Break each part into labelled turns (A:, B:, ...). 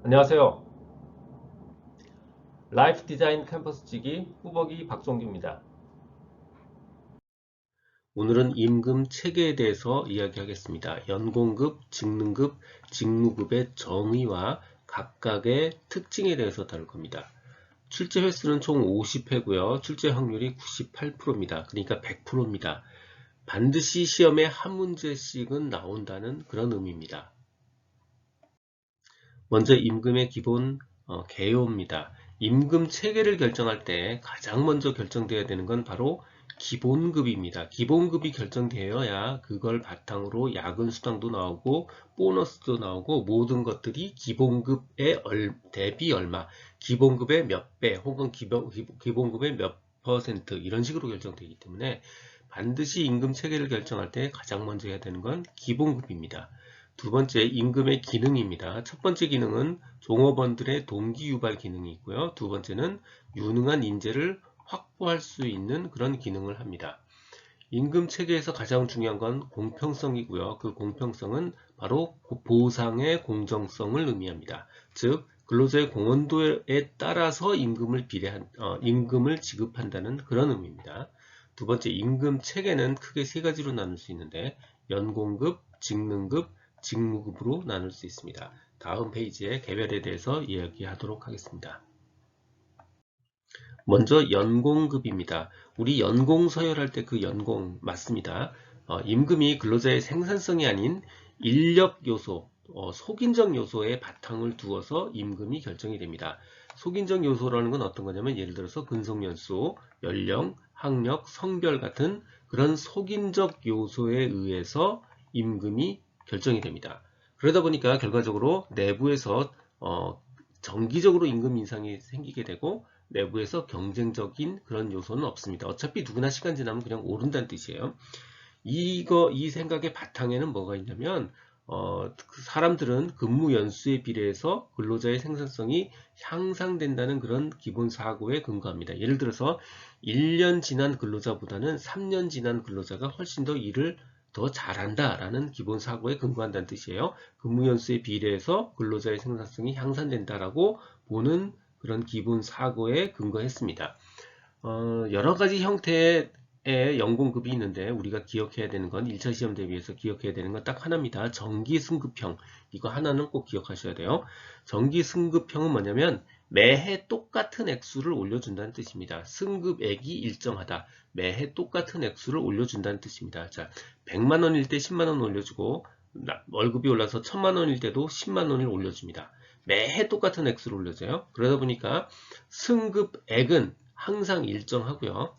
A: 안녕하세요. 라이프 디자인 캠퍼스 지기 꾸벅이 박종규입니다.
B: 오늘은 임금 체계에 대해서 이야기하겠습니다. 연공급, 직능급, 직무급의 정의와 각각의 특징에 대해서 다룰 겁니다. 출제 횟수는 총 50회고요. 출제 확률이 98%입니다. 그러니까 100%입니다. 반드시 시험에 한 문제씩은 나온다는 그런 의미입니다. 먼저 임금의 기본 개요입니다. 임금 체계를 결정할 때 가장 먼저 결정되어야 되는 건 바로 기본급입니다. 기본급이 결정되어야 그걸 바탕으로 야근 수당도 나오고 보너스도 나오고 모든 것들이 기본급의 대비 얼마, 기본급의 몇 배 혹은 기본급의 몇 퍼센트 이런 식으로 결정되기 때문에 반드시 임금 체계를 결정할 때 가장 먼저 해야 되는 건 기본급입니다. 두 번째, 임금의 기능입니다. 첫 번째 기능은 종업원들의 동기 유발 기능이 있고요. 두 번째는 유능한 인재를 확보할 수 있는 그런 기능을 합니다. 임금 체계에서 가장 중요한 건 공평성이고요. 그 공평성은 바로 보상의 공정성을 의미합니다. 즉, 근로자의 공헌도에 따라서 임금을 지급한다는 그런 의미입니다. 두 번째, 임금 체계는 크게 세 가지로 나눌 수 있는데 연공급, 직능급, 직무급으로 나눌 수 있습니다. 다음 페이지에 개별에 대해서 이야기하도록 하겠습니다. 먼저 연공급입니다. 우리 연공 서열할 때 그 연공 맞습니다. 임금이 근로자의 생산성이 아닌 인력 요소, 속인적 요소에 바탕을 두어서 임금이 결정이 됩니다. 속인적 요소라는 건 어떤 거냐면 예를 들어서 근속연수, 연령, 학력, 성별 같은 그런 속인적 요소에 의해서 임금이 결정이 됩니다. 그러다 보니까 결과적으로 내부에서 정기적으로 임금 인상이 생기게 되고 내부에서 경쟁적인 그런 요소는 없습니다. 어차피 누구나 시간 지나면 그냥 오른다는 뜻이에요. 이 생각의 바탕에는 뭐가 있냐면, 그 사람들은 근무 연수에 비례해서 근로자의 생산성이 향상된다는 그런 기본 사고에 근거합니다. 예를 들어서 1년 지난 근로자보다는 3년 지난 근로자가 훨씬 더 일을 더 잘한다라는 기본 사고에 근거한다는 뜻이에요. 근무 연수에 비례해서 근로자의 생산성이 향상된다라고 보는 그런 기본 사고에 근거했습니다. 여러 가지 형태의 연공급이 있는데 우리가 기억해야 되는 건 1차 시험 대비해서 기억해야 되는 건 딱 하나입니다. 정기승급형. 이거 하나는 꼭 기억하셔야 돼요. 정기승급형은 뭐냐면 매해 똑같은 액수를 올려준다는 뜻입니다. 승급액이 일정하다. 매해 똑같은 액수를 올려준다는 뜻입니다. 자, 100만 원일 때 10만 원 올려주고 월급이 올라서 1000만 원일 때도 10만 원을 올려줍니다. 매해 똑같은 액수를 올려줘요. 그러다 보니까 승급액은 항상 일정하고요.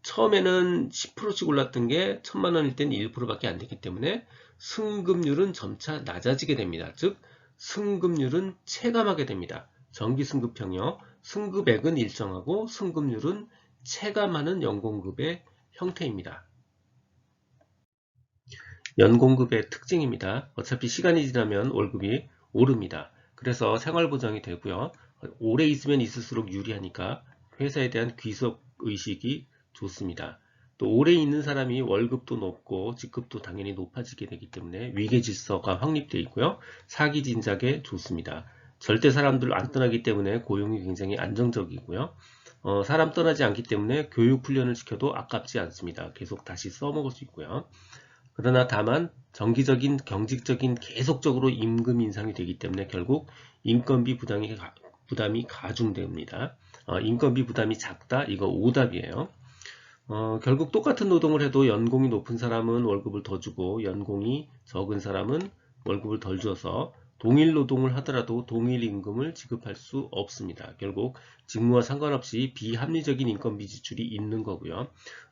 B: 처음에는 10%씩 올랐던 게 1000만 원일 때는 1%밖에 안 되기 때문에 승급률은 점차 낮아지게 됩니다. 즉 승급률은 체감하게 됩니다. 정기승급형이요. 승급액은 일정하고 승급률은 체감하는 연공급의 형태입니다. 연공급의 특징입니다. 어차피 시간이 지나면 월급이 오릅니다. 그래서 생활보장이 되고요. 오래 있으면 있을수록 유리하니까 회사에 대한 귀속의식이 좋습니다. 또 오래 있는 사람이 월급도 높고 직급도 당연히 높아지게 되기 때문에 위계질서가 확립되어 있고요. 사기 진작에 좋습니다. 절대 사람들 안 떠나기 때문에 고용이 굉장히 안정적이고요. 사람 떠나지 않기 때문에 교육 훈련을 시켜도 아깝지 않습니다. 계속 다시 써먹을 수 있고요. 그러나 다만 정기적인 경직적인 계속적으로 임금 인상이 되기 때문에 결국 인건비 부담이 가중됩니다. 인건비 부담이 작다? 이거 오답이에요. 결국 똑같은 노동을 해도 연공이 높은 사람은 월급을 더 주고 연공이 적은 사람은 월급을 덜 줘서 동일 노동을 하더라도 동일 임금을 지급할 수 없습니다. 결국 직무와 상관없이 비합리적인 인건비 지출이 있는 거고요.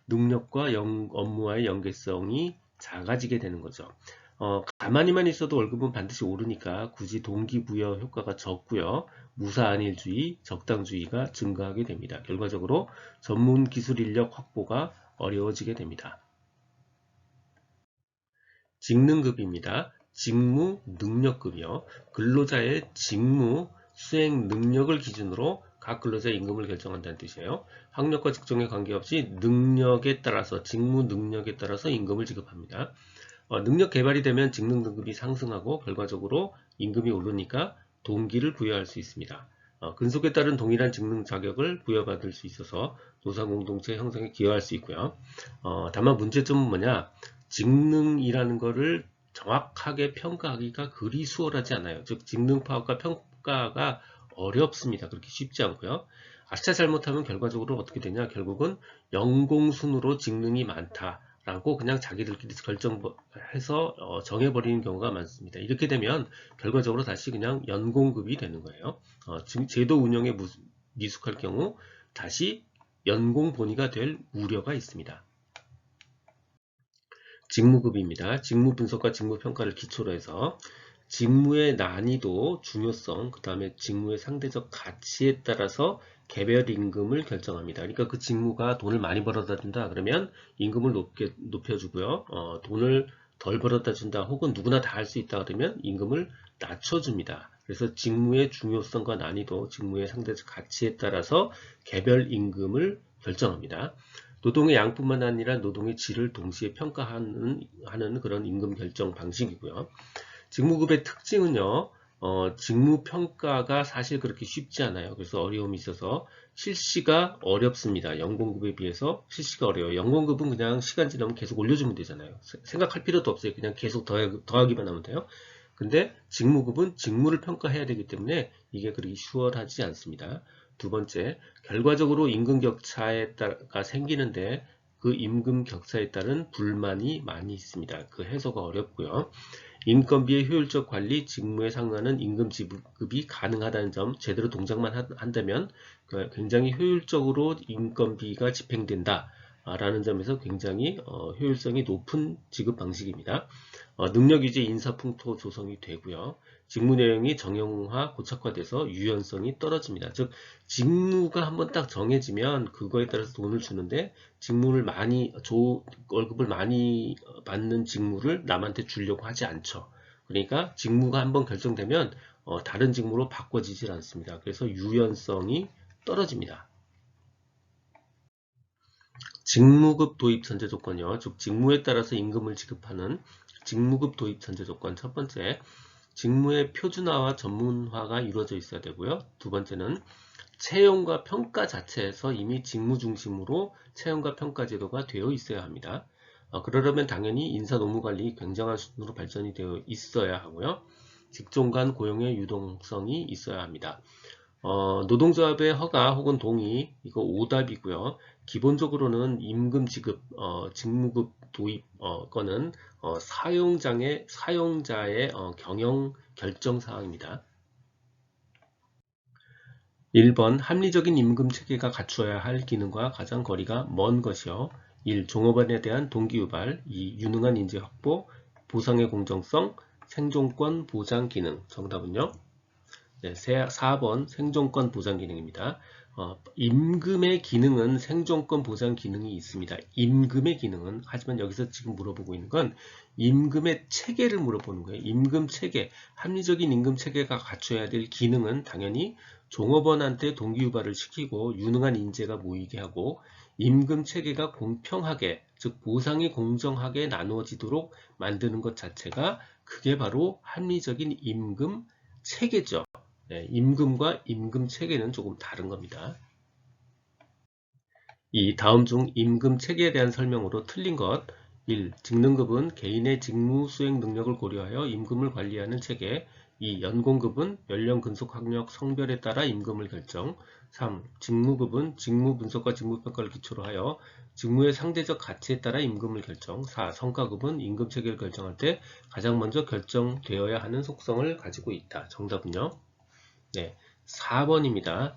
B: 능력과 업무와의 연계성이 작아지게 되는 거죠. 가만히만 있어도 월급은 반드시 오르니까 굳이 동기부여 효과가 적고요. 무사안일주의, 적당주의가 증가하게 됩니다. 결과적으로 전문 기술 인력 확보가 어려워지게 됩니다. 직능급입니다. 직무 능력급이요. 근로자의 직무 수행 능력을 기준으로 각 근로자의 임금을 결정한다는 뜻이에요. 학력과 직종에 관계없이 능력에 따라서 직무 능력에 따라서 임금을 지급합니다. 능력 개발이 되면 직능 등급이 상승하고 결과적으로 임금이 오르니까 동기를 부여할 수 있습니다. 근속에 따른 동일한 직능 자격을 부여받을 수 있어서 노사공동체 형성에 기여할 수 있고요. 다만 문제점은 뭐냐? 직능이라는 거를 정확하게 평가하기가 그리 수월하지 않아요. 즉 직능 파악과 평가가 어렵습니다. 그렇게 쉽지 않고요. 아차 잘못하면 결과적으로 어떻게 되냐? 결국은 영공순으로 직능이 많다라고 그냥 자기들끼리 결정해서 정해버리는 경우가 많습니다. 이렇게 되면 결과적으로 다시 그냥 연공급이 되는 거예요. 제도 운영에 미숙할 경우 다시 연공 본위가 될 우려가 있습니다. 직무급입니다. 직무 분석과 직무 평가를 기초로 해서 직무의 난이도, 중요성, 그 다음에 직무의 상대적 가치에 따라서 개별 임금을 결정합니다. 그러니까 그 직무가 돈을 많이 벌어다 준다 그러면 임금을 높여주고요. 돈을 덜 벌어다 준다 혹은 누구나 다 할 수 있다 그러면 임금을 낮춰줍니다. 그래서 직무의 중요성과 난이도, 직무의 상대적 가치에 따라서 개별 임금을 결정합니다. 노동의 양뿐만 아니라 노동의 질을 동시에 평가하는 그런 임금 결정 방식이고요. 직무급의 특징은요, 직무평가가 사실 그렇게 쉽지 않아요. 그래서 어려움이 있어서 실시가 어렵습니다. 연공급에 비해서 실시가 어려워요. 연공급은 그냥 시간 지나면 계속 올려주면 되잖아요. 생각할 필요도 없어요. 그냥 계속 더하기만 하면 돼요. 근데 직무급은 직무를 평가해야 되기 때문에 이게 그렇게 수월하지 않습니다. 두 번째, 결과적으로 임금 격차가 생기는데 그 임금 격차에 따른 불만이 많이 있습니다. 그 해소가 어렵고요. 인건비의 효율적 관리, 직무에 상응하는 임금 지급이 가능하다는 점, 제대로 동작만 한다면 굉장히 효율적으로 인건비가 집행된다. 라는 점에서 굉장히 효율성이 높은 지급 방식입니다. 능력 유지 인사풍토 조성이 되고요. 직무 내용이 정형화, 고착화돼서 유연성이 떨어집니다. 즉 직무가 한번 딱 정해지면 그거에 따라서 돈을 주는데 월급을 많이 받는 직무를 남한테 주려고 하지 않죠. 그러니까 직무가 한번 결정되면 다른 직무로 바꿔지질 않습니다. 그래서 유연성이 떨어집니다. 직무급 도입 전제 조건이요. 즉 직무에 따라서 임금을 지급하는 직무급 도입 전제 조건. 첫 번째, 직무의 표준화와 전문화가 이루어져 있어야 되고요. 두 번째는 채용과 평가 자체에서 이미 직무 중심으로 채용과 평가 제도가 되어 있어야 합니다. 그러려면 당연히 인사 노무 관리 굉장한 수준으로 발전이 되어 있어야 하고요. 직종 간 고용의 유동성이 있어야 합니다. 노동조합의 허가 혹은 동의, 이거 오답이고요. 기본적으로는 임금 지급, 직무급 도입 건은 사용자의 경영 결정 사항입니다. 1번 합리적인 임금 체계가 갖추어야 할 기능과 가장 거리가 먼 것이요. 1. 종업원에 대한 동기 유발, 2. 유능한 인재 확보, 보상의 공정성, 생존권 보장 기능. 정답은요? 네, 4번 생존권 보장 기능입니다. 임금의 기능은 생존권 보장 기능이 있습니다. 임금의 기능은, 하지만 여기서 지금 물어보고 있는 건 임금의 체계를 물어보는 거예요. 임금 체계, 합리적인 임금 체계가 갖춰야 될 기능은 당연히 종업원한테 동기 유발을 시키고 유능한 인재가 모이게 하고 임금 체계가 공평하게, 즉 보상이 공정하게 나누어지도록 만드는 것 자체가 그게 바로 합리적인 임금 체계죠. 네, 임금과 임금 체계는 조금 다른 겁니다. 이 다음 중 임금 체계에 대한 설명으로 틀린 것. 1. 직능급은 개인의 직무 수행 능력을 고려하여 임금을 관리하는 체계. 2. 연공급은 연령, 근속, 학력, 성별에 따라 임금을 결정. 3. 직무급은 직무 분석과 직무 평가를 기초로 하여 직무의 상대적 가치에 따라 임금을 결정. 4. 성과급은 임금 체계를 결정할 때 가장 먼저 결정되어야 하는 속성을 가지고 있다. 정답은요? 네, 4번입니다.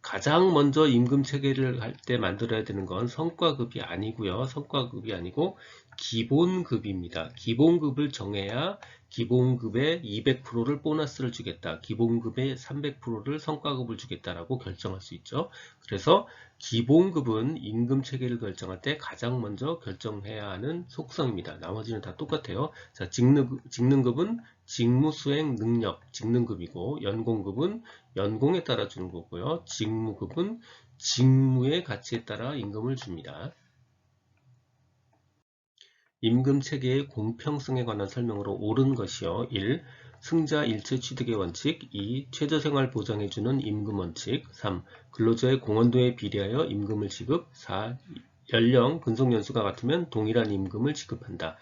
B: 가장 먼저 임금 체계를 할 때 만들어야 되는 건 성과급이 아니고요. 성과급이 아니고 기본급입니다. 기본급을 정해야 기본급의 200%를 보너스를 주겠다. 기본급의 300%를 성과급을 주겠다라고 결정할 수 있죠. 그래서 기본급은 임금 체계를 결정할 때 가장 먼저 결정해야 하는 속성입니다. 나머지는 다 똑같아요. 자, 직능급은 직무 수행 능력, 직능급이고 연공급은 연공에 따라 주는 거고요. 직무급은 직무의 가치에 따라 임금을 줍니다. 임금 체계의 공평성에 관한 설명으로 옳은 것이요. 1. 승자 일체 취득의 원칙. 2. 최저생활 보장해주는 임금 원칙. 3. 근로자의 공헌도에 비례하여 임금을 지급. 4. 연령, 근속연수가 같으면 동일한 임금을 지급한다.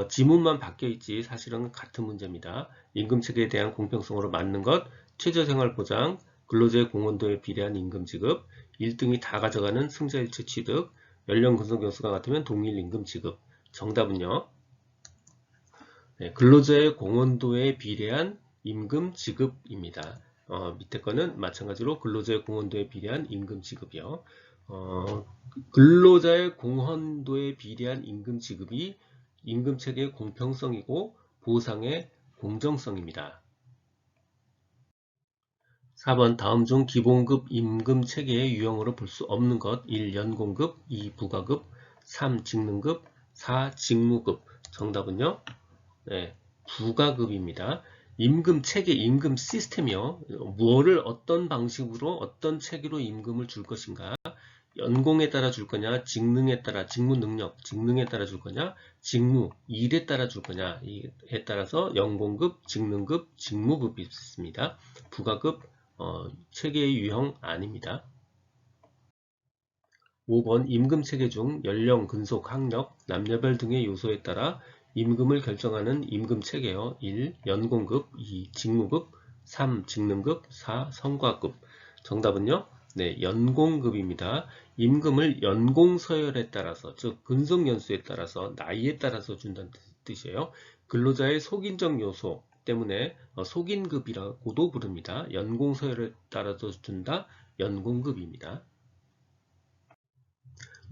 B: 지문만 바뀌어 있지 사실은 같은 문제입니다. 임금체계에 대한 공평성으로 맞는 것, 최저생활 보장, 근로자의 공헌도에 비례한 임금 지급, 1등이 다 가져가는 승자일체 취득, 연령 근속연수가 같으면 동일 임금 지급. 정답은요. 네, 근로자의 공헌도에 비례한 임금 지급입니다. 밑에 거는 마찬가지로 근로자의 공헌도에 비례한 임금 지급이요. 근로자의 공헌도에 비례한 임금 지급이 임금체계의 공평성이고 보상의 공정성입니다. 4번 다음 중 기본급 임금체계의 유형으로 볼 수 없는 것. 1. 연공급, 2. 부가급, 3. 직능급, 4. 직무급. 정답은요. 네, 부가급입니다. 임금체계, 임금 시스템이요. 무엇을 어떤 방식으로 어떤 체계로 임금을 줄 것인가. 연공에 따라 줄 거냐, 직능에 따라, 직무 능력, 직능에 따라 줄 거냐, 직무, 일에 따라 줄 거냐, 이에 따라서 연공급, 직능급, 직무급이 있습니다. 부가급, 체계의 유형 아닙니다. 5번 임금체계 중 연령, 근속, 학력, 남녀별 등의 요소에 따라 임금을 결정하는 임금체계요. 1. 연공급, 2. 직무급, 3. 직능급, 4. 성과급. 정답은요. 네, 연공급입니다. 임금을 연공서열에 따라서, 즉 근속연수에 따라서, 나이에 따라서 준다는 뜻이에요. 근로자의 속인적 요소 때문에 속인급이라고도 부릅니다. 연공서열에 따라서 준다, 연공급입니다.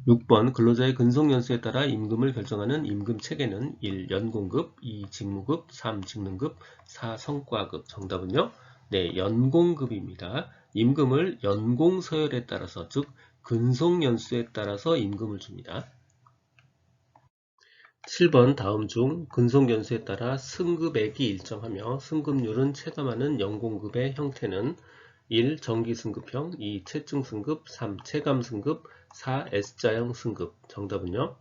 B: 6번 근로자의 근속연수에 따라 임금을 결정하는 임금체계는 1. 연공급, 2. 직무급, 3. 직능급, 4. 성과급. 정답은요? 네, 연공급입니다. 임금을 연공서열에 따라서, 즉 근속연수에 따라서 임금을 줍니다. 7번 다음 중 근속연수에 따라 승급액이 일정하며 승급률은 체감하는 연공급의 형태는 1. 정기승급형, 2. 체증승급, 3. 체감승급, 4. S자형 승급. 정답은요?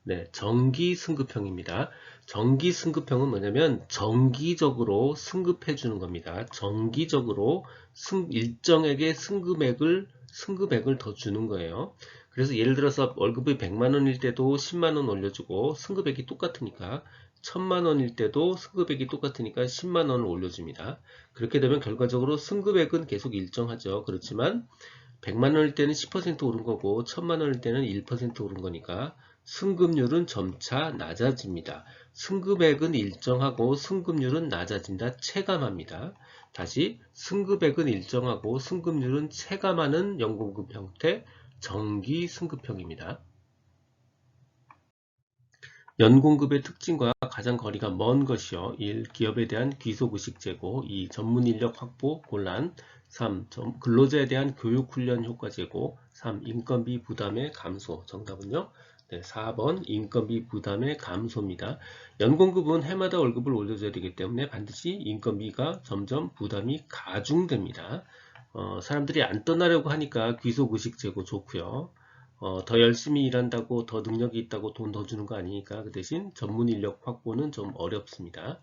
B: 네, 정기승급형입니다. 정기승급형은 뭐냐면 정기적으로 승급해 주는 겁니다. 정기적으로 일정에게 승급액을 더 주는 거예요. 그래서 예를 들어서 월급이 100만원일 때도 10만원 올려주고 승급액이 똑같으니까 1000만원일 때도 승급액이 똑같으니까 10만원을 올려줍니다. 그렇게 되면 결과적으로 승급액은 계속 일정하죠. 그렇지만 100만원일 때는 10% 오른 거고 1000만원일 때는 1% 오른 거니까 승급률은 점차 낮아집니다. 승급액은 일정하고 승급률은 낮아진다. 체감합니다. 다시 승급액은 일정하고 승급률은 체감하는 연공급 형태 정기 승급형입니다. 연공급의 특징과 가장 거리가 먼 것이요. 1. 기업에 대한 귀속의식 제고, 2. 전문인력 확보 곤란, 3. 근로자에 대한 교육훈련 효과 제고, 3. 인건비 부담의 감소. 정답은요. 네, 4번 인건비 부담의 감소입니다. 연공급은 해마다 월급을 올려줘야 되기 때문에 반드시 인건비가 점점 부담이 가중됩니다. 사람들이 안 떠나려고 하니까 귀속의식 제고 좋고요. 더 열심히 일한다고 더 능력이 있다고 돈 더 주는 거 아니니까 그 대신 전문 인력 확보는 좀 어렵습니다.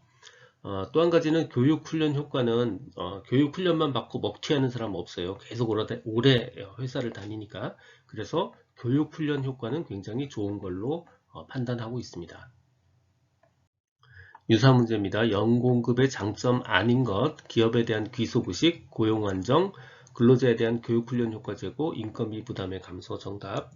B: 또 한 가지는 교육훈련 효과는 교육훈련만 받고 먹튀하는 사람 없어요. 계속 오래 회사를 다니니까. 그래서 교육훈련 효과는 굉장히 좋은 걸로 판단하고 있습니다. 유사 문제입니다. 연공급의 장점 아닌 것, 기업에 대한 귀속의식, 고용안정, 근로자에 대한 교육훈련 효과 제고, 인건비 부담의 감소. 정답.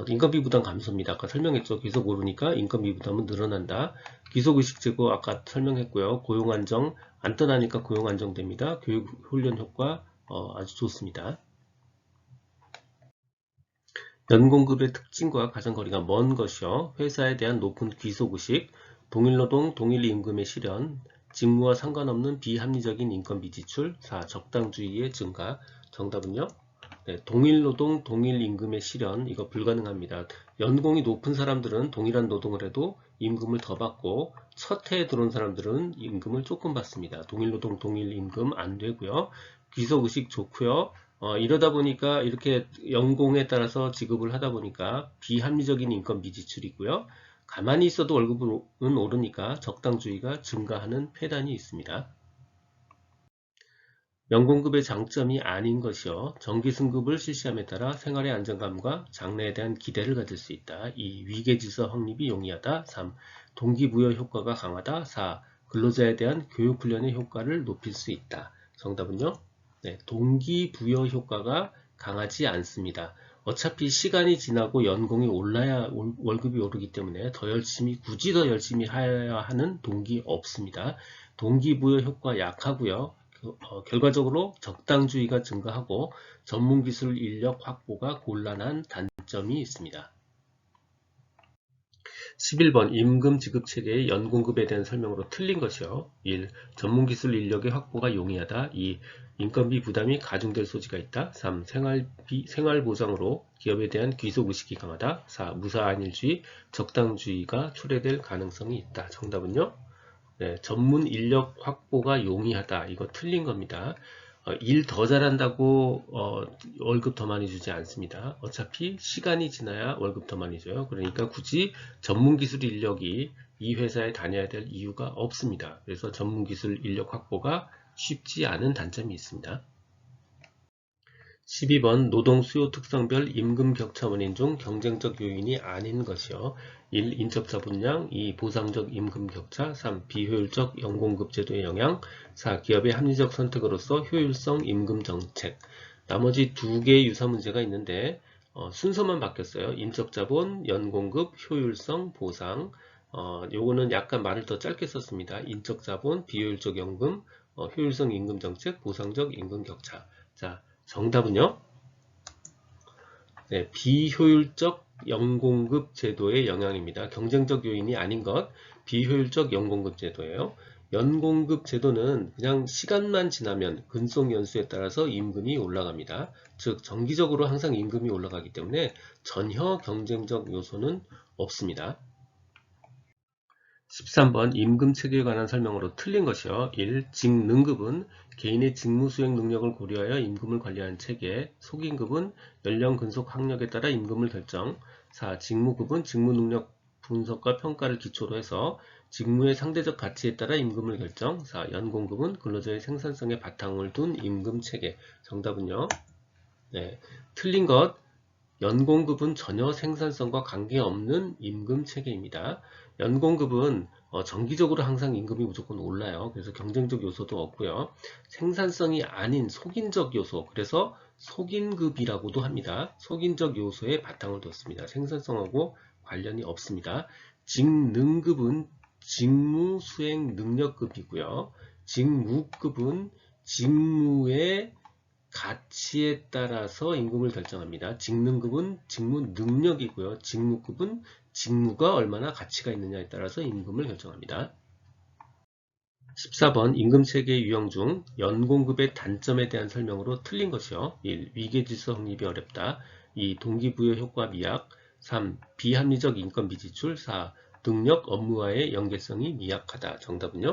B: 인건비 부담 감소입니다. 아까 설명했죠. 계속 오르니까 인건비 부담은 늘어난다. 귀속의식 제고 아까 설명했고요. 고용안정, 안 떠나니까 고용안정됩니다. 교육훈련 효과 아주 좋습니다. 연공급의 특징과 가장 거리가 먼 것이요. 회사에 대한 높은 귀속의식, 동일노동, 동일임금의 실현, 직무와 상관없는 비합리적인 인건비 지출, 4. 적당주의의 증가. 정답은요? 네, 동일노동, 동일임금의 실현, 이거 불가능합니다. 연공이 높은 사람들은 동일한 노동을 해도 임금을 더 받고 첫 해에 들어온 사람들은 임금을 조금 받습니다. 동일노동, 동일임금 안 되고요. 귀속의식 좋고요. 이러다 보니까 이렇게 연공에 따라서 지급을 하다 보니까 비합리적인 인건비 지출이고요. 가만히 있어도 월급은 오르니까 적당주의가 증가하는 폐단이 있습니다. 연공급의 장점이 아닌 것이요. 정기승급을 실시함에 따라 생활의 안정감과 장래에 대한 기대를 가질 수 있다. 2. 위계질서 확립이 용이하다. 3. 동기부여 효과가 강하다. 4. 근로자에 대한 교육훈련의 효과를 높일 수 있다. 정답은요? 네, 동기부여 효과가 강하지 않습니다. 어차피 시간이 지나고 연공이 올라야 월급이 오르기 때문에 굳이 더 열심히 해야 하는 동기 없습니다. 동기부여 효과 약하고요. 결과적으로 적당주의가 증가하고 전문기술 인력 확보가 곤란한 단점이 있습니다. 11번 임금 지급 체계의 연공급에 대한 설명으로 틀린 것이요. 1. 전문기술 인력의 확보가 용이하다. 2. 인건비 부담이 가중될 소지가 있다. 3. 생활보장으로 기업에 대한 귀속의식이 강하다. 4. 무사안일주의, 적당주의가 초래될 가능성이 있다. 정답은요? 네, 전문 인력 확보가 용이하다. 이거 틀린 겁니다. 일 더 잘한다고 월급 더 많이 주지 않습니다. 어차피 시간이 지나야 월급 더 많이 줘요. 그러니까 굳이 전문기술 인력이 이 회사에 다녀야 될 이유가 없습니다. 그래서 전문기술 인력 확보가 쉽지 않은 단점이 있습니다. 12번 노동 수요 특성별 임금 격차 원인 중 경쟁적 요인이 아닌 것이요. 1. 인적 자본량, 2. 보상적 임금 격차, 3. 비효율적 연공급 제도의 영향, 4. 기업의 합리적 선택으로서 효율성 임금 정책. 나머지 두 개의 유사 문제가 있는데 순서만 바뀌었어요. 인적 자본, 연공급, 효율성, 보상. 요거는 약간 말을 더 짧게 썼습니다. 인적 자본, 비효율적 연금, 효율성 임금 정책, 보상적 임금 격차. 자, 정답은요? 네, 비효율적 연공급 제도의 영향입니다. 경쟁적 요인이 아닌 것, 비효율적 연공급 제도예요. 연공급 제도는 그냥 시간만 지나면 근속 연수에 따라서 임금이 올라갑니다. 즉 정기적으로 항상 임금이 올라가기 때문에 전혀 경쟁적 요소는 없습니다. 13번 임금 체계에 관한 설명으로 틀린 것이요. 1. 직능급은 개인의 직무 수행 능력을 고려하여 임금을 관리하는 체계. 속임급은 연령 근속 학력에 따라 임금을 결정. 4. 직무급은 직무 능력 분석과 평가를 기초로 해서 직무의 상대적 가치에 따라 임금을 결정. 4. 연공급은 근로자의 생산성에 바탕을 둔 임금 체계. 정답은요. 네, 틀린 것. 연공급은 전혀 생산성과 관계없는 임금 체계입니다. 연공급은 정기적으로 항상 임금이 무조건 올라요. 그래서 경쟁적 요소도 없고요. 생산성이 아닌 속인적 요소, 그래서 속인급이라고도 합니다. 속인적 요소에 바탕을 뒀습니다. 생산성하고 관련이 없습니다. 직능급은 직무 수행 능력급이고요. 직무급은 직무의 가치에 따라서 임금을 결정합니다. 직능급은 직무 능력이고요. 직무급은 직무가 얼마나 가치가 있느냐에 따라서 임금을 결정합니다. 14번 임금체계 유형 중 연공급의 단점에 대한 설명으로 틀린 것이요. 1. 위계질서 확립이 어렵다. 2. 동기부여 효과 미약. 3. 비합리적 인건비 지출. 4. 능력 업무와의 연계성이 미약하다. 정답은요?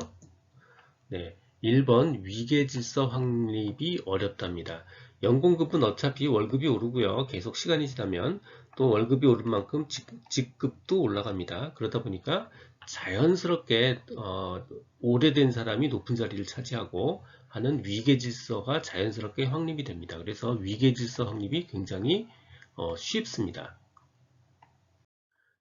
B: 네. 1번 위계질서 확립이 어렵답니다. 연공급은 어차피 월급이 오르고요. 계속 시간이 지나면 또 월급이 오른 만큼 직급도 올라갑니다. 그러다 보니까 자연스럽게 오래된 사람이 높은 자리를 차지하고 하는 위계질서가 자연스럽게 확립이 됩니다. 그래서 위계질서 확립이 굉장히 쉽습니다.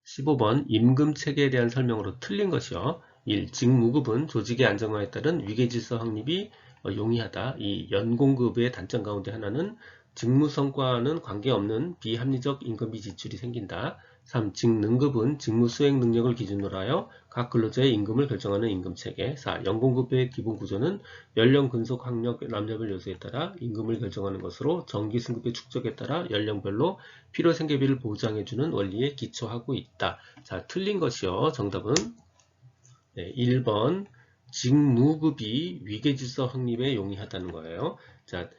B: 15번 임금체계에 대한 설명으로 틀린 것이요. 1. 직무급은 조직의 안정화에 따른 위계질서 확립이 용이하다. 2. 연공급의 단점 가운데 하나는 직무 성과와는 관계없는 비합리적 임금비 지출이 생긴다. 3. 직능급은 직무 수행 능력을 기준으로 하여 각 근로자의 임금을 결정하는 임금체계. 4. 연공급의 기본 구조는 연령, 근속, 학력, 남녀별 요소에 따라 임금을 결정하는 것으로 정기 승급의 축적에 따라 연령별로 필요생계비를 보장해주는 원리에 기초하고 있다. 자, 틀린 것이요. 정답은 네, 1번 직무급이 위계질서 확립에 용이하다는 거예요. 자,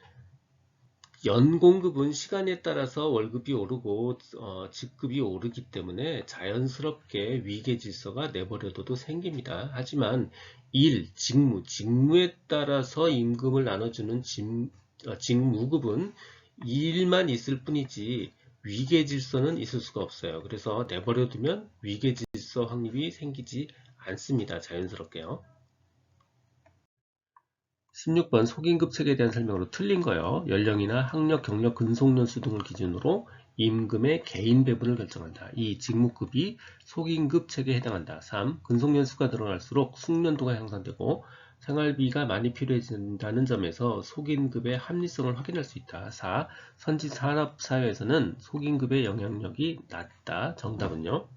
B: 연공급은 시간에 따라서 월급이 오르고 직급이 오르기 때문에 자연스럽게 위계질서가 내버려둬도 생깁니다. 하지만 직무에 따라서 임금을 나눠주는 직무급은 일만 있을 뿐이지 위계질서는 있을 수가 없어요. 그래서 내버려두면 위계질서 확립이 생기지 않습니다. 자연스럽게요. 16번 속임급 체계에 대한 설명으로 틀린 거요. 연령이나 학력, 경력, 근속연수 등을 기준으로 임금의 개인 배분을 결정한다. 2. 직무급이 속임급 체계에 해당한다. 3. 근속연수가 늘어날수록 숙련도가 향상되고 생활비가 많이 필요해진다는 점에서 속임급의 합리성을 확인할 수 있다. 4. 선진 산업사회에서는 속임급의 영향력이 낮다. 정답은요?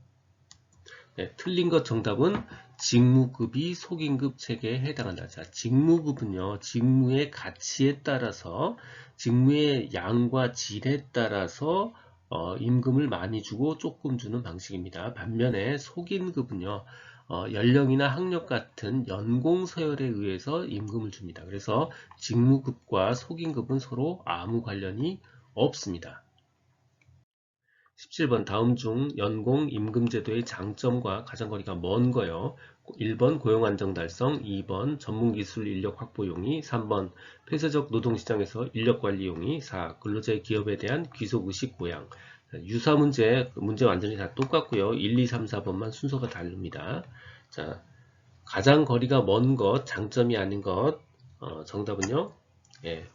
B: 네, 틀린 것 정답은 직무급이 속임급 체계에 해당한다. 자, 직무급은요, 직무의 가치에 따라서, 직무의 양과 질에 따라서 임금을 많이 주고 조금 주는 방식입니다. 반면에 속임급은요, 연령이나 학력 같은 연공 서열에 의해서 임금을 줍니다. 그래서 직무급과 속임급은 서로 아무 관련이 없습니다. 17번 다음 중 연공 임금제도의 장점과 가장거리가 먼 거요. 1번 고용안정 달성, 2번 전문기술 인력 확보 용이, 3번 폐쇄적 노동시장에서 인력관리 용이, 4. 근로자의 기업에 대한 귀속의식 고양. 유사 문제 완전히 다 똑같고요. 1, 2, 3, 4번만 순서가 다릅니다. 자, 가장거리가 먼 것, 장점이 아닌 것, 정답은요. 예,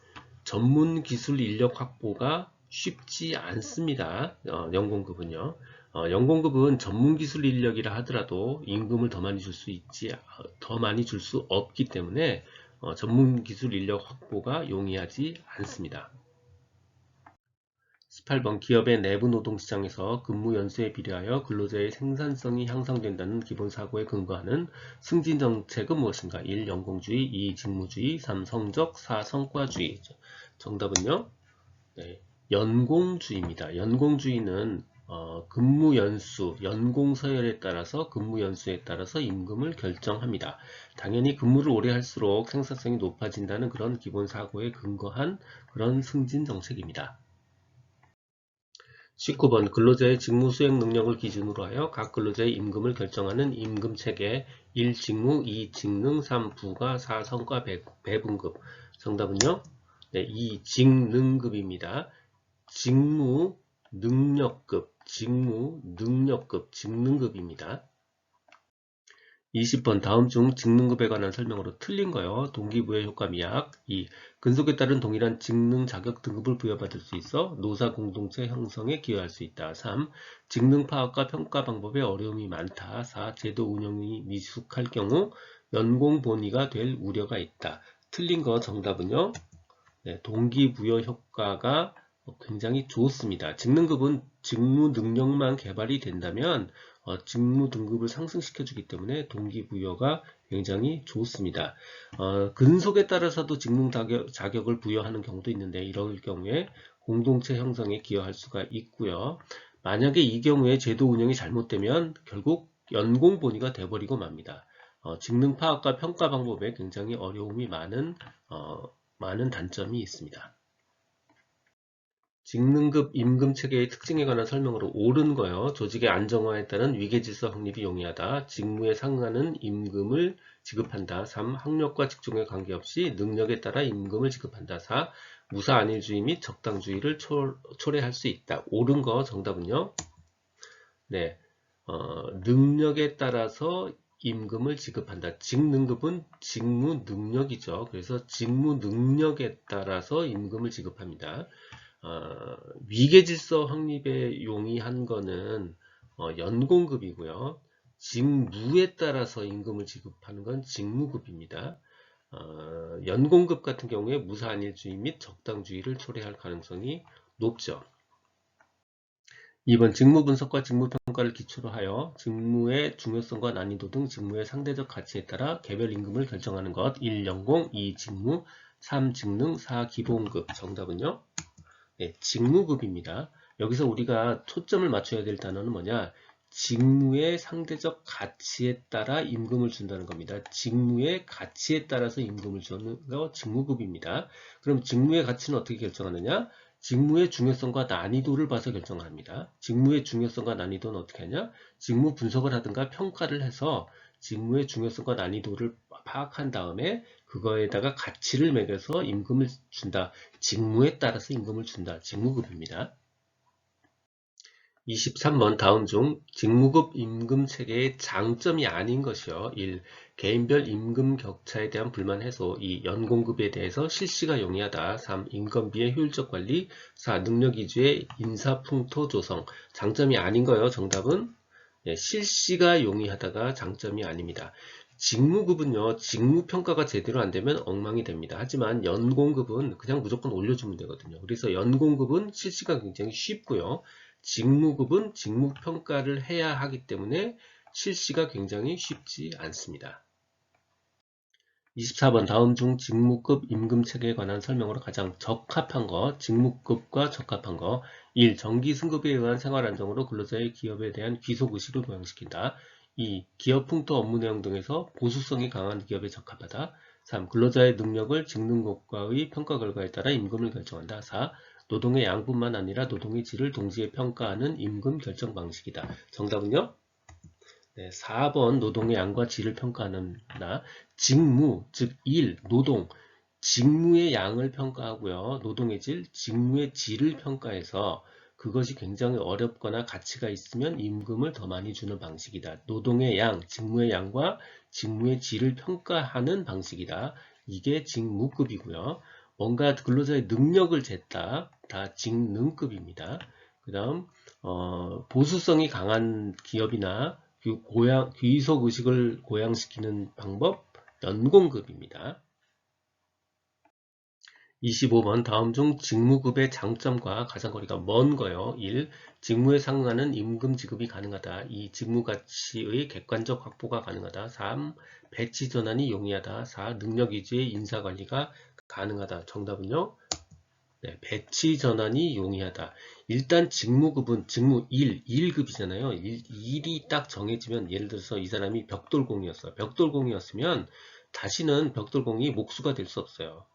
B: 전문기술 인력 확보가 쉽지 않습니다. 연공급은요. 연공급은 전문기술 인력이라 하더라도 임금을 더 많이 줄 수 없기 때문에 전문기술 인력 확보가 용이하지 않습니다. 18번 기업의 내부 노동시장에서 근무 연수에 비례하여 근로자의 생산성이 향상된다는 기본 사고에 근거하는 승진 정책은 무엇인가? 1. 연공주의, 2. 직무주의, 3. 성적, 4. 성과주의. 정답은요? 네, 연공주의입니다. 연공주의는 근무 연수, 연공 서열에 따라서 근무 연수에 따라서 임금을 결정합니다. 당연히 근무를 오래 할수록 생산성이 높아진다는 그런 기본 사고에 근거한 그런 승진 정책입니다. 19번 근로자의 직무 수행 능력을 기준으로 하여 각 근로자의 임금을 결정하는 임금체계 1. 직무, 2. 직능, 3. 부가, 4. 성과 배분급. 정답은요? 네, 2. 직능급입니다. 직무 능력급, 직능급입니다. 20번 다음 중 직능급에 관한 설명으로 틀린 거요. 동기부여 효과 미약. 2. 근속에 따른 동일한 직능 자격 등급을 부여받을 수 있어 노사 공동체 형성에 기여할 수 있다. 3. 직능 파악과 평가 방법에 어려움이 많다. 4. 제도 운영이 미숙할 경우 연공 본위가 될 우려가 있다. 틀린 거 정답은요. 네, 동기부여 효과가 굉장히 좋습니다. 직능급은 직무 능력만 개발이 된다면 직무 등급을 상승시켜주기 때문에 동기부여가 굉장히 좋습니다. 근속에 따라서도 직능 자격을 부여하는 경우도 있는데 이럴 경우에 공동체 형성에 기여할 수가 있고요. 만약에 이 경우에 제도 운영이 잘못되면 결국 연공 본위가 돼버리고 맙니다. 직능 파악과 평가 방법에 굉장히 어려움이 많은 단점이 있습니다. 직능급 임금 체계의 특징에 관한 설명으로 옳은 거요. 조직의 안정화에 따른 위계질서 확립이 용이하다. 직무에 상하는 임금을 지급한다. 3. 학력과 직종에 관계없이 능력에 따라 임금을 지급한다. 4. 무사 안일주의 및 적당주의를 초래할 수 있다. 옳은 거 정답은요. 네, 능력에 따라서 임금을 지급한다. 직능급은 직무 능력이죠. 그래서 직무 능력에 따라서 임금을 지급합니다. 위계질서 확립에 용이한 거는 연공급이고요. 직무에 따라서 임금을 지급하는 건 직무급입니다. 연공급 같은 경우에 무사안일주의 및 적당주의를 초래할 가능성이 높죠. 2번 직무 분석과 직무 평가를 기초로 하여 직무의 중요성과 난이도 등 직무의 상대적 가치에 따라 개별 임금을 결정하는 것. 1. 연공, 2. 직무, 3. 직능, 4. 기본급. 정답은요? 네, 직무급입니다. 여기서 우리가 초점을 맞춰야 될 단어는 뭐냐? 직무의 상대적 가치에 따라 임금을 준다는 겁니다. 직무의 가치에 따라서 임금을 주는 거 직무급입니다. 그럼 직무의 가치는 어떻게 결정하느냐? 직무의 중요성과 난이도를 봐서 결정합니다. 직무의 중요성과 난이도는 어떻게 하냐? 직무 분석을 하든가 평가를 해서 직무의 중요성과 난이도를 파악한 다음에 그거에다가 가치를 매겨서 임금을 준다. 직무에 따라서 임금을 준다. 직무급입니다. 23번 다음 중 직무급 임금 체계의 장점이 아닌 것이요. 1. 개인별 임금 격차에 대한 불만 해소. 2. 연공급에 대해서 실시가 용이하다. 3. 인건비의 효율적 관리. 4. 능력 위주의 인사풍토 조성. 장점이 아닌 거예요. 정답은 실시가 용이하다가 장점이 아닙니다. 직무급은요, 직무평가가 제대로 안 되면 엉망이 됩니다. 하지만 연공급은 그냥 무조건 올려주면 되거든요. 그래서 연공급은 실시가 굉장히 쉽고요. 직무급은 직무평가를 해야 하기 때문에 실시가 굉장히 쉽지 않습니다. 24번 다음 중 직무급 임금체계에 관한 설명으로 가장 적합한 거, 직무급과 적합한 거. 1. 정기 승급에 의한 생활 안정으로 근로자의 기업에 대한 귀속의식을 부양시킨다. 2. 기업 풍토 업무 내용 등에서 보수성이 강한 기업에 적합하다. 3. 근로자의 능력을 직능고과의 평가 결과에 따라 임금을 결정한다. 4. 노동의 양뿐만 아니라 노동의 질을 동시에 평가하는 임금 결정 방식이다. 정답은요? 네, 4번 노동의 양과 질을 평가하는 나. 직무, 즉 일, 노동, 직무의 양을 평가하고요. 노동의 질, 직무의 질을 평가해서 그것이 굉장히 어렵거나 가치가 있으면 임금을 더 많이 주는 방식이다. 노동의 양, 직무의 양과 직무의 질을 평가하는 방식이다. 이게 직무급이고요. 뭔가 근로자의 능력을 쟀다. 다 직능급입니다. 그 다음 보수성이 강한 기업이나 귀속의식을 고양시키는 방법, 연공급입니다. 25번 다음 중 직무급의 장점과 가장거리가 먼 거요. 1. 직무에 상응하는 임금 지급이 가능하다. 2. 직무 가치의 객관적 확보가 가능하다. 3. 배치 전환이 용이하다. 4. 능력 위주의 인사관리가 가능하다. 정답은요? 네, 배치 전환이 용이하다. 일단 직무급은 직무 1급이잖아요. 1이 딱 정해지면 예를 들어서 이 사람이 벽돌공이었어요. 벽돌공이었으면 다시는 벽돌공이 목수가 될 수 없어요.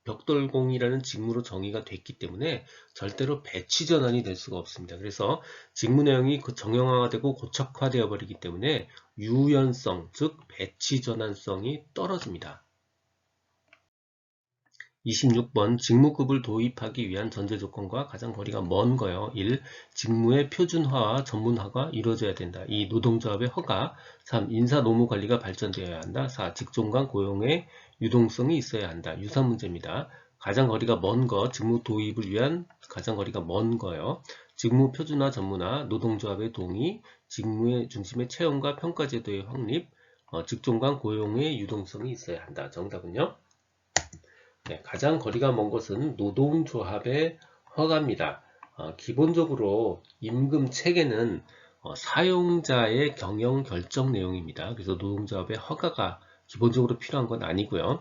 B: 벽돌공이라는 직무로 정의가 됐기 때문에 절대로 배치 전환이 될 수가 없습니다. 그래서 직무 내용이 정형화가 되고 고착화되어 버리기 때문에 유연성, 즉 배치 전환성이 떨어집니다. 26번 직무급을 도입하기 위한 전제 조건과 가장 거리가 먼 거요. 1. 직무의 표준화와 전문화가 이루어져야 된다. 2. 노동조합의 허가. 3. 인사 노무 관리가 발전되어야 한다. 4. 직종 간 고용의 유동성이 있어야 한다. 유사 문제입니다. 가장 거리가 먼 거, 직무 도입을 위한 가장 거리가 먼 거요. 직무 표준화 전문화, 노동조합의 동의, 직무의 중심의 채용과 평가 제도의 확립, 직종 간 고용의 유동성이 있어야 한다. 정답은요? 네, 가장 거리가 먼 것은 노동조합의 허가입니다. 기본적으로 임금 체계는 사용자의 경영 결정 내용입니다. 그래서 노동조합의 허가가 기본적으로 필요한 건 아니고요.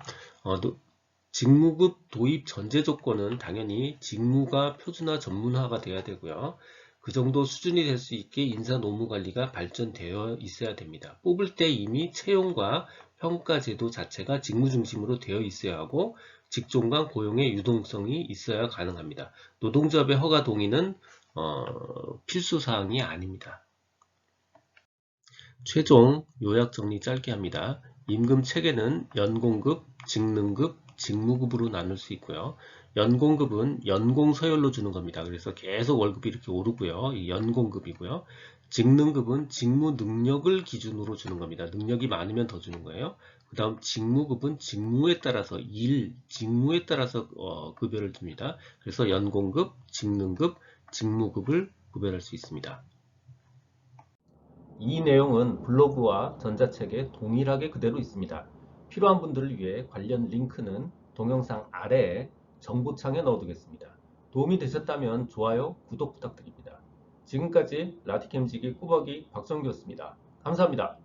B: 직무급 도입 전제 조건은 당연히 직무가 표준화 전문화가 돼야 되고요. 그 정도 수준이 될 수 있게 인사 노무 관리가 발전되어 있어야 됩니다. 뽑을 때 이미 채용과 평가 제도 자체가 직무 중심으로 되어 있어야 하고 직종 간 고용의 유동성이 있어야 가능합니다. 노동조합의 허가 동의는 필수 사항이 아닙니다. 최종 요약 정리 짧게 합니다. 임금 체계는 연공급, 직능급, 직무급으로 나눌 수 있고요. 연공급은 연공 서열로 주는 겁니다. 그래서 계속 월급이 이렇게 오르고요. 이 연공급이고요. 직능급은 직무 능력을 기준으로 주는 겁니다. 능력이 많으면 더 주는 거예요. 그 다음 직무급은 직무에 따라서 직무에 따라서 급여를 줍니다. 그래서 연공급, 직능급, 직무급을 구별할 수 있습니다.
A: 이 내용은 블로그와 전자책에 동일하게 그대로 있습니다. 필요한 분들을 위해 관련 링크는 동영상 아래에 정보창에 넣어두겠습니다. 도움이 되셨다면 좋아요, 구독 부탁드립니다. 지금까지 라디캠지기 꾸벅이 박성규였습니다. 감사합니다.